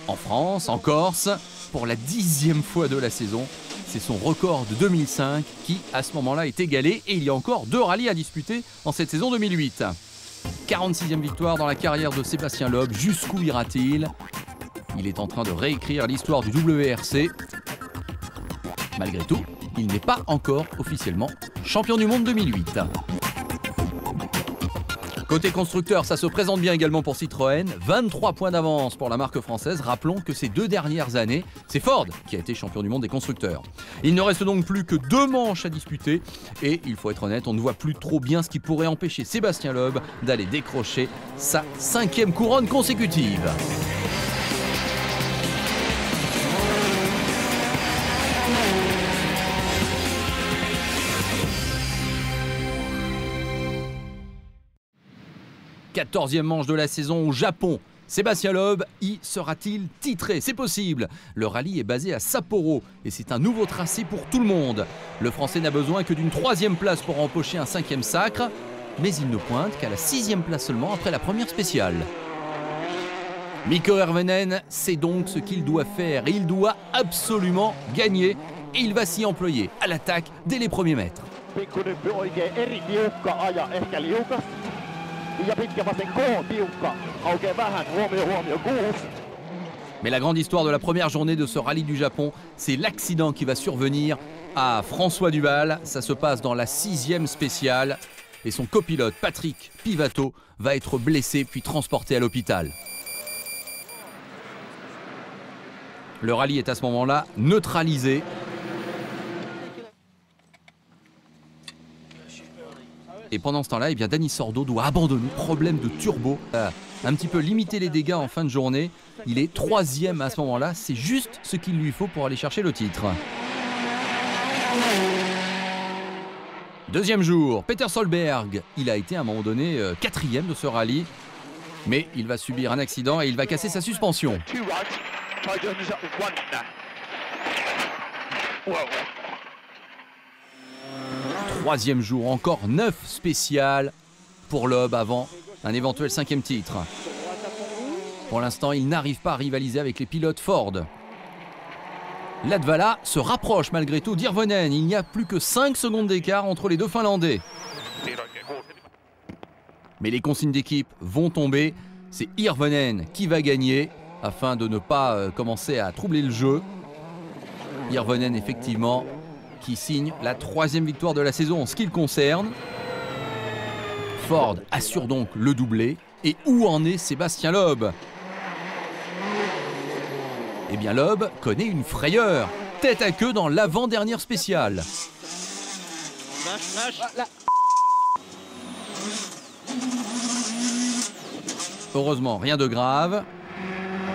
en France, en Corse, pour la 10e fois de la saison. C'est son record de 2005 qui, à ce moment-là, est égalé. Et il y a encore 2 rallyes à disputer en cette saison 2008. 46e victoire dans la carrière de Sébastien Loeb. Jusqu'où ira-t-il? Il est en train de réécrire l'histoire du WRC. Malgré tout, il n'est pas encore officiellement champion du monde 2008. Côté constructeur, ça se présente bien également pour Citroën. 23 points d'avance pour la marque française. Rappelons que ces 2 dernières années, c'est Ford qui a été champion du monde des constructeurs. Il ne reste donc plus que 2 manches à disputer. Et il faut être honnête, on ne voit plus trop bien ce qui pourrait empêcher Sébastien Loeb d'aller décrocher sa 5e couronne consécutive. Quatorzième manche de la saison au Japon. Sébastien Loeb y sera-t-il titré? C'est possible. Le rallye est basé à Sapporo et c'est un nouveau tracé pour tout le monde. Le Français n'a besoin que d'une 3e place pour empocher un 5e sacre, mais il ne pointe qu'à la 6e place seulement après la première spéciale. Mikko Hirvonen sait donc ce qu'il doit faire et il doit absolument gagner et il va s'y employer à l'attaque dès les premiers mètres. Mais la grande histoire de la première journée de ce rallye du Japon, c'est l'accident qui va survenir à François Duval. Ça se passe dans la 6e spéciale et son copilote Patrick Pivato va être blessé puis transporté à l'hôpital. Le rallye est à ce moment-là neutralisé. Et pendant ce temps-là, Dani Sordo doit abandonner. Problème de turbo. Un petit peu limiter les dégâts en fin de journée. Il est 3e à ce moment-là. C'est juste ce qu'il lui faut pour aller chercher le titre. Deuxième jour, Peter Solberg. Il a été à un moment donné 4e de ce rallye. Mais il va subir un accident et il va casser sa suspension. troisième jour, encore 9 spéciales pour Loeb avant un éventuel 5e titre. Pour l'instant, il n'arrive pas à rivaliser avec les pilotes Ford. Latvala se rapproche malgré tout d'Irvonen. Il n'y a plus que 5 secondes d'écart entre les deux Finlandais. Mais les consignes d'équipe vont tomber. C'est Irvonen qui va gagner afin de ne pas commencer à troubler le jeu. Irvonen, effectivement, qui signe la 3e victoire de la saison en ce qui le concerne. Ford assure donc le doublé. Et où en est Sébastien Loeb? Eh bien, Loeb connaît une frayeur. Tête à queue dans l'avant-dernière spéciale. Heureusement, rien de grave.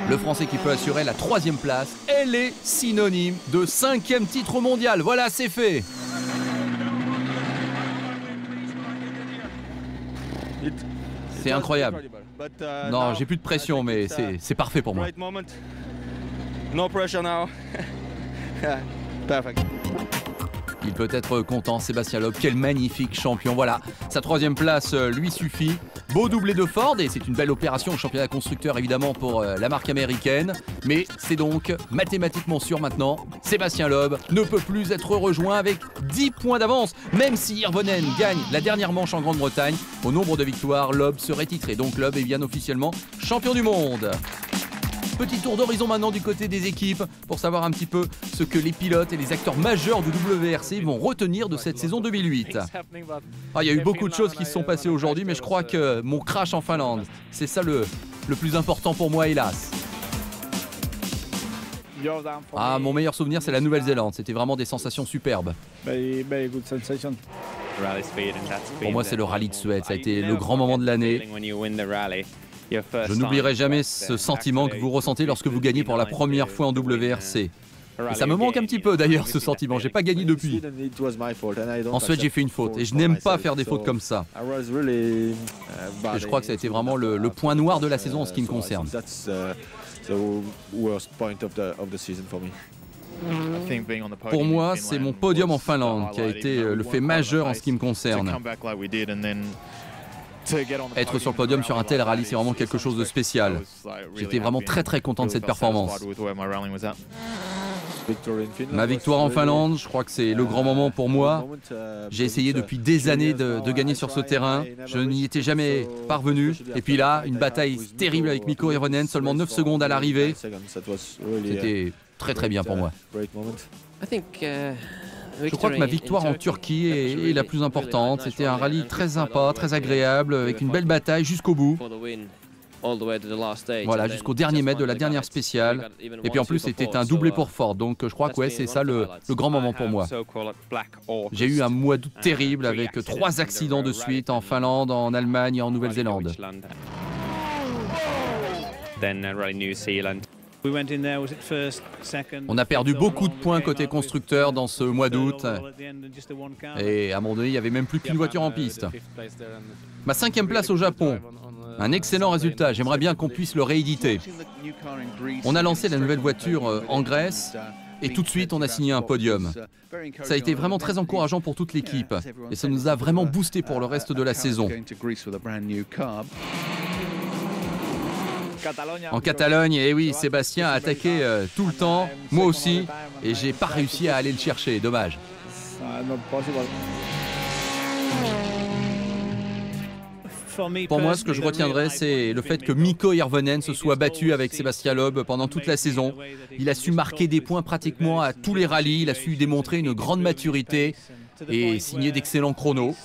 Le Français qui peut assurer la 3e place, elle est synonyme de 5e titre mondial. Voilà, c'est fait. C'est incroyable. Non, j'ai plus de pression, mais c'est parfait pour moi. Il peut être content, Sébastien Loeb. Quel magnifique champion. Voilà, sa 3e place lui suffit. Beau doublé de Ford et c'est une belle opération au championnat constructeur évidemment pour la marque américaine. Mais c'est donc mathématiquement sûr maintenant, Sébastien Loeb ne peut plus être rejoint avec 10 points d'avance. Même si Irvonen gagne la dernière manche en Grande-Bretagne, au nombre de victoires, Loeb serait titré. Donc Loeb est bien officiellement champion du monde. Petit tour d'horizon maintenant du côté des équipes pour savoir un petit peu ce que les pilotes et les acteurs majeurs du WRC vont retenir de cette saison 2008. Il y a eu beaucoup de choses qui se sont passées aujourd'hui, mais je crois que mon crash en Finlande, c'est ça le plus important pour moi, hélas. Mon meilleur souvenir, c'est la Nouvelle-Zélande. C'était vraiment des sensations superbes. Pour moi, c'est le rallye de Suède. Ça a été le grand moment de l'année. Je n'oublierai jamais ce sentiment que vous ressentez lorsque vous gagnez pour la première fois en WRC. Et ça me manque un petit peu d'ailleurs ce sentiment, j'ai pas gagné depuis. En Suède j'ai fait une faute et je n'aime pas faire des fautes comme ça. Et je crois que ça a été vraiment le point noir de la saison en ce qui me concerne. Pour moi, c'est mon podium en Finlande qui a été le fait majeur en ce qui me concerne. Être sur le podium sur un tel rallye, c'est vraiment quelque chose de spécial. J'étais vraiment très content de cette performance. Ma victoire en Finlande, je crois que c'est le grand moment pour moi. J'ai essayé depuis des années de gagner sur ce terrain. Je n'y étais jamais parvenu. Et puis là, une bataille terrible avec Mikko Hirvonen, seulement 9 secondes à l'arrivée. C'était très bien pour moi. Je crois que ma victoire en Turquie est la plus importante. C'était un rallye très sympa, très agréable, avec une belle bataille jusqu'au bout. Voilà, jusqu'au dernier mètre de la dernière spéciale. Et puis en plus, c'était un doublé pour Ford. Donc je crois que c'est ça le grand moment pour moi. J'ai eu un mois d'août terrible avec 3 accidents de suite en Finlande, en Allemagne et en Nouvelle-Zélande. On a perdu beaucoup de points côté constructeur dans ce mois d'août. Et à un moment donné, il n'y avait même plus qu'une voiture en piste. Ma 5e place au Japon. Un excellent résultat. J'aimerais bien qu'on puisse le rééditer. On a lancé la nouvelle voiture en Grèce. Et tout de suite, on a signé un podium. Ça a été vraiment très encourageant pour toute l'équipe. Et ça nous a vraiment boosté pour le reste de la saison. En Catalogne, et oui, Sébastien a attaqué tout le temps, moi aussi, et j'ai pas réussi à aller le chercher, dommage. Pour moi, ce que je retiendrai, c'est le fait que Mikko Hirvonen se soit battu avec Sébastien Loeb pendant toute la saison. Il a su marquer des points pratiquement à tous les rallyes, il a su démontrer une grande maturité et signer d'excellents chronos.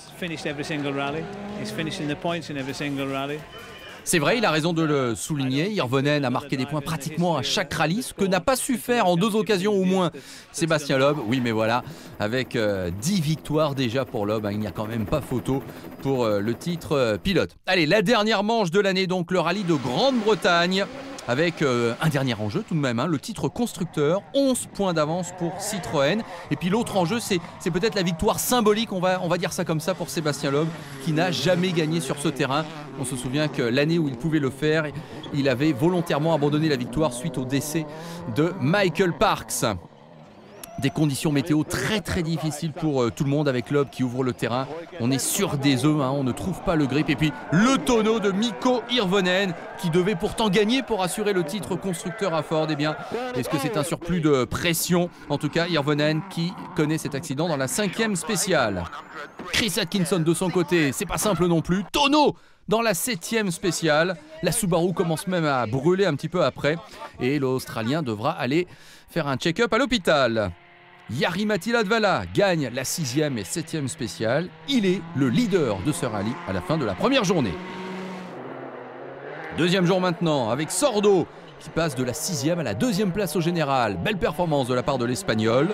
C'est vrai, il a raison de le souligner. Hirvonen a marqué des points pratiquement à chaque rallye, ce que n'a pas su faire en 2 occasions au moins Sébastien Loeb. Oui, mais voilà, avec 10 victoires déjà pour Loeb, il n'y a quand même pas photo pour le titre pilote. Allez, la dernière manche de l'année, donc le rallye de Grande-Bretagne. Avec un dernier enjeu tout de même, le titre constructeur, 11 points d'avance pour Citroën. Et puis l'autre enjeu, c'est peut-être la victoire symbolique, on va dire ça comme ça, pour Sébastien Loeb, qui n'a jamais gagné sur ce terrain. On se souvient que l'année où il pouvait le faire, il avait volontairement abandonné la victoire suite au décès de Michael Parks. Des conditions météo très difficiles pour tout le monde avec Loeb qui ouvre le terrain. On est sur des œufs, on ne trouve pas le grip. Et puis le tonneau de Mikko Hirvonen qui devait pourtant gagner pour assurer le titre constructeur à Ford. Eh bien, est-ce que c'est un surplus de pression? En tout cas, Hirvonen qui connaît cet accident dans la 5e spéciale. Chris Atkinson de son côté, c'est pas simple non plus. Tonneau dans la 7e spéciale. La Subaru commence même à brûler un petit peu après. Et l'Australien devra aller faire un check-up à l'hôpital. Jari-Matti Latvala gagne la 6e et 7e spéciale. Il est le leader de ce rallye à la fin de la première journée. Deuxième jour maintenant avec Sordo qui passe de la 6e à la 2e place au général. Belle performance de la part de l'Espagnol.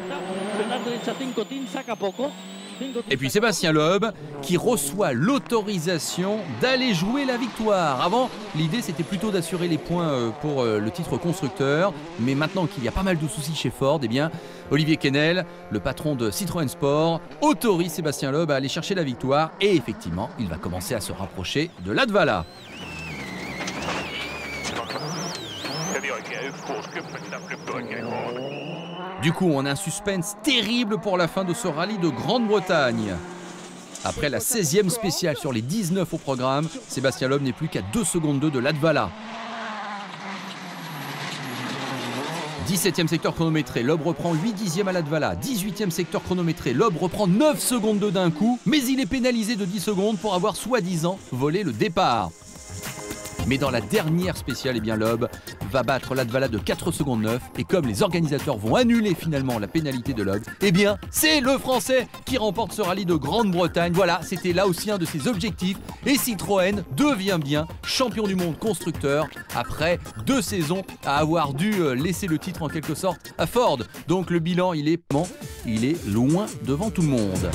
Et puis Sébastien Loeb qui reçoit l'autorisation d'aller jouer la victoire. Avant, l'idée c'était plutôt d'assurer les points pour le titre constructeur. Mais maintenant qu'il y a pas mal de soucis chez Ford, eh bien, Olivier Quesnel, le patron de Citroën Sport, autorise Sébastien Loeb à aller chercher la victoire. Et effectivement, il va commencer à se rapprocher de Latvala. Du coup, on a un suspense terrible pour la fin de ce rallye de Grande-Bretagne. Après la 16e spéciale sur les 19 au programme, Sébastien Loeb n'est plus qu'à 2 secondes 2 de Latvala. 17e secteur chronométré, Loeb reprend 8 dixièmes à Latvala. 18e secteur chronométré, Loeb reprend 9 secondes 2 d'un coup, mais il est pénalisé de 10 secondes pour avoir soi-disant volé le départ. Mais dans la dernière spéciale, eh bien Loeb va battre Latvala de 4 secondes 9. Et comme les organisateurs vont annuler finalement la pénalité de Loeb, eh bien c'est le Français qui remporte ce rallye de Grande-Bretagne. Voilà, c'était là aussi un de ses objectifs. Et Citroën devient bien champion du monde constructeur après 2 saisons à avoir dû laisser le titre en quelque sorte à Ford. Donc le bilan, il est loin devant tout le monde.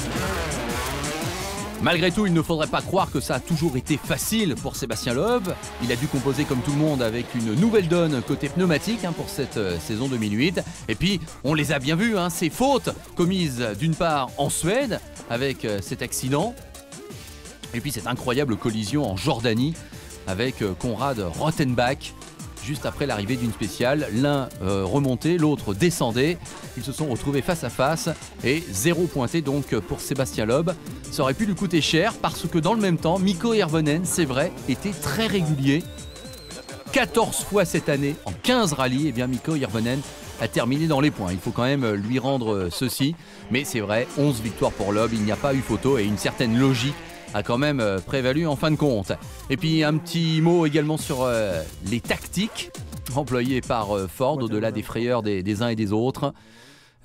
Malgré tout, il ne faudrait pas croire que ça a toujours été facile pour Sébastien Loeb. Il a dû composer comme tout le monde avec une nouvelle donne côté pneumatique pour cette saison 2008. Et puis, on les a bien vus, ces fautes commises d'une part en Suède avec cet accident. Et puis cette incroyable collision en Jordanie avec Konrad Rothenbach. Juste après l'arrivée d'une spéciale, l'un remontait, l'autre descendait. Ils se sont retrouvés face à face et 0 pointé donc pour Sébastien Loeb. Ça aurait pu lui coûter cher parce que dans le même temps, Mikko Hirvonen, c'est vrai, était très régulier. 14 fois cette année, en 15 rallyes, et bien Mikko Hirvonen a terminé dans les points. Il faut quand même lui rendre ceci. Mais c'est vrai, 11 victoires pour Loeb, il n'y a pas eu photo et une certaine logique a quand même prévalu en fin de compte. Et puis un petit mot également sur les tactiques employées par Ford au-delà des frayeurs des uns et des autres.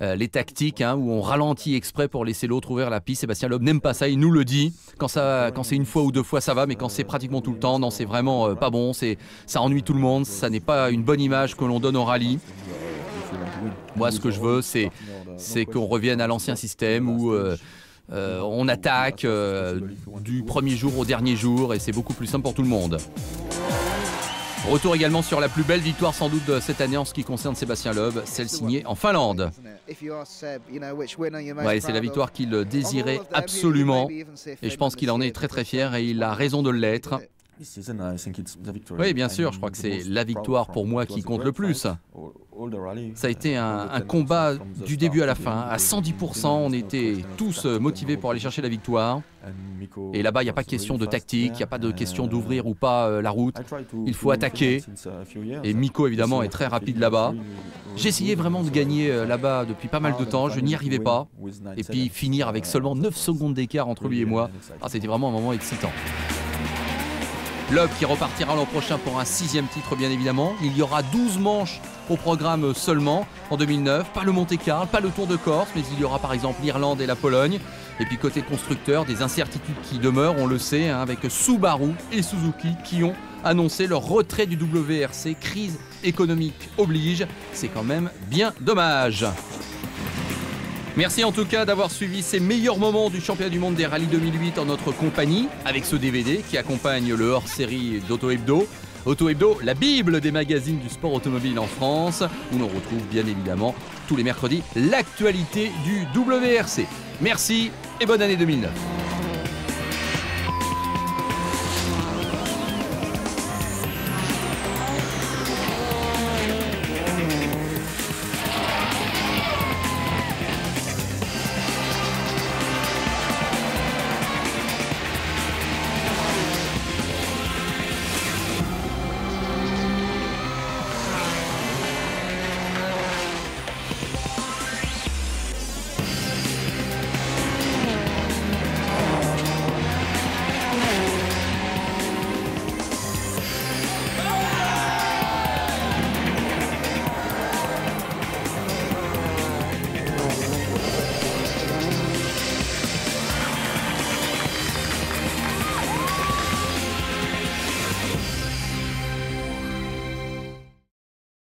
Les tactiques où on ralentit exprès pour laisser l'autre ouvrir la piste. Sébastien Loeb n'aime pas ça, il nous le dit. Quand c'est une fois ou 2 fois ça va, mais quand c'est pratiquement tout le temps, non, c'est vraiment pas bon. Ça ennuie tout le monde, ça n'est pas une bonne image que l'on donne au rallye. Moi ce que je veux c'est qu'on revienne à l'ancien système où on attaque du premier jour au dernier jour et c'est beaucoup plus simple pour tout le monde. Retour également sur la plus belle victoire sans doute de cette année en ce qui concerne Sébastien Loeb, celle signée en Finlande. Ouais, c'est la victoire qu'il désirait absolument et je pense qu'il en est très fier et il a raison de l'être. Oui, bien sûr, je crois que c'est la victoire pour moi qui compte le plus. Ça a été un combat du début à la fin, à 110%, on était tous motivés pour aller chercher la victoire. Et là-bas, il n'y a pas question de tactique, il n'y a pas de question d'ouvrir ou pas la route. Il faut attaquer. Et Mikko, évidemment, est très rapide là-bas. J'essayais vraiment de gagner là-bas depuis pas mal de temps, je n'y arrivais pas. Et puis finir avec seulement 9 secondes d'écart entre lui et moi, c'était vraiment un moment excitant. Loeb qui repartira l'an prochain pour un 6e titre bien évidemment. Il y aura 12 manches au programme seulement en 2009. Pas le Monte-Carlo, pas le Tour de Corse, mais il y aura par exemple l'Irlande et la Pologne. Et puis côté constructeur, des incertitudes qui demeurent, on le sait, avec Subaru et Suzuki qui ont annoncé leur retrait du WRC. Crise économique oblige, c'est quand même bien dommage. Merci en tout cas d'avoir suivi ces meilleurs moments du championnat du monde des rallyes 2008 en notre compagnie, avec ce DVD qui accompagne le hors-série d'Auto Hebdo. Auto Hebdo, la bible des magazines du sport automobile en France, où l'on retrouve bien évidemment tous les mercredis l'actualité du WRC. Merci et bonne année 2009.